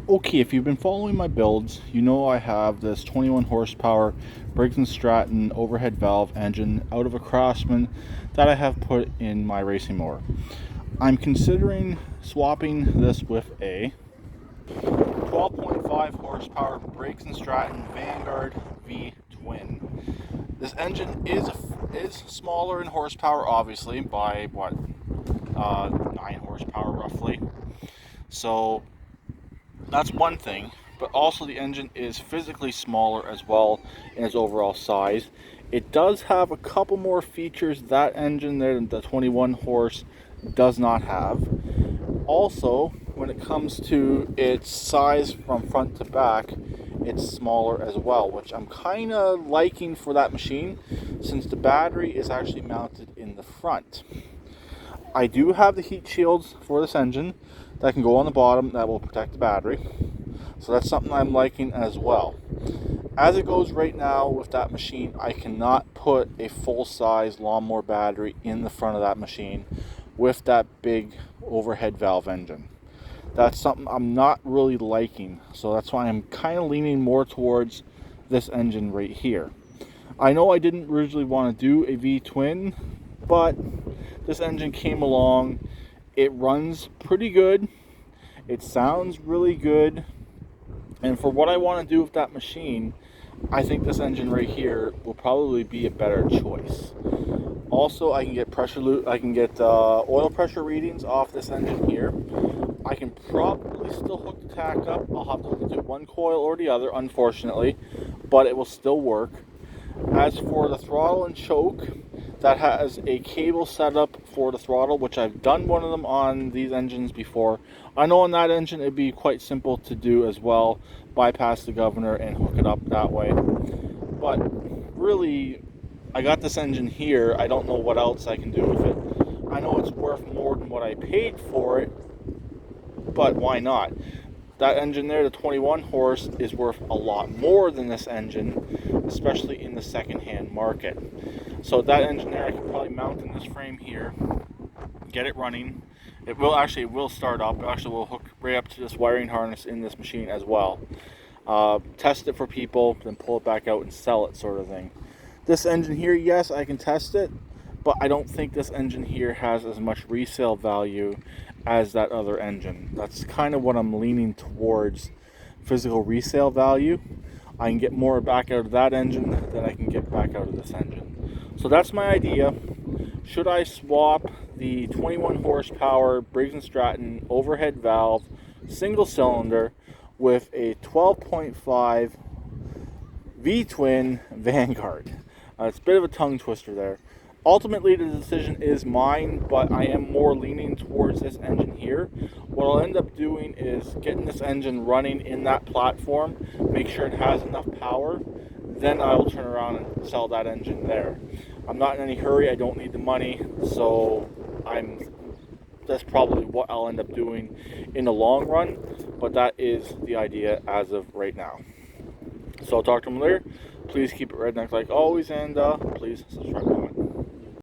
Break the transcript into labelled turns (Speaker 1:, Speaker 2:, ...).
Speaker 1: Okay, if you've been following my builds, you know I have this 21 horsepower Briggs Stratton overhead valve engine out of a Craftsman that I have put in my racing mower. I'm considering swapping this with a 12.5 horsepower Briggs Stratton Vanguard V twin. This engine is smaller in horsepower, obviously, by 9 horsepower roughly. So that's one thing, but also the engine is physically smaller as well in its overall size. It does have a couple more features that engine there, the 21 horse, does not have. Also, when it comes to its size from front to back, it's smaller as well, which I'm kind of liking for that machine since the battery is actually mounted in the front. I do have the heat shields for this engine that can go on the bottom that will protect the battery. So that's something I'm liking as well. As it goes right now with that machine, I cannot put a full-size lawnmower battery in the front of that machine with that big overhead valve engine. That's something I'm not really liking. So that's why I'm kind of leaning more towards this engine right here. I know I didn't originally want to do a V-twin, but this engine came along. It runs pretty good. It sounds really good. And for what I want to do with that machine, I think this engine right here will probably be a better choice. Also, I can get oil pressure readings off this engine here. I can probably still hook the tack up. I'll have to hook it to one coil or the other, unfortunately, but it will still work. As for the throttle and choke, that has a cable setup for the throttle, which I've done one of them on these engines before. I know on that engine it'd be quite simple to do as well, bypass the governor and hook it up that way. But really, I got this engine here. I don't know what else I can do with it. I know it's worth more than what I paid for it, but why not? That engine there, the 21 horse, is worth a lot more than this engine, especially in the second-hand market. So that engine there, I can probably mount in this frame here, get it running. It will start up. It actually will hook right up to this wiring harness in this machine as well. Test it for people, then pull it back out and sell it, sort of thing. This engine here, yes, I can test it, but I don't think this engine here has as much resale value as that other engine. That's kind of what I'm leaning towards, physical resale value. I can get more back out of that engine than I can get back out of this engine. So that's my idea. Should I swap the 21 horsepower Briggs Stratton overhead valve single cylinder with a 12.5 V-twin Vanguard? It's a bit of a tongue twister there. Ultimately, the decision is mine, but I am more leaning towards this engine here. What I'll end up doing is getting this engine running in that platform, make sure it has enough power, then I will turn around and sell that engine there. I'm not in any hurry, I don't need the money, so that's probably what I'll end up doing in the long run, but that is the idea as of right now. So I'll talk to them later. Please keep it redneck like always, and please subscribe, comment.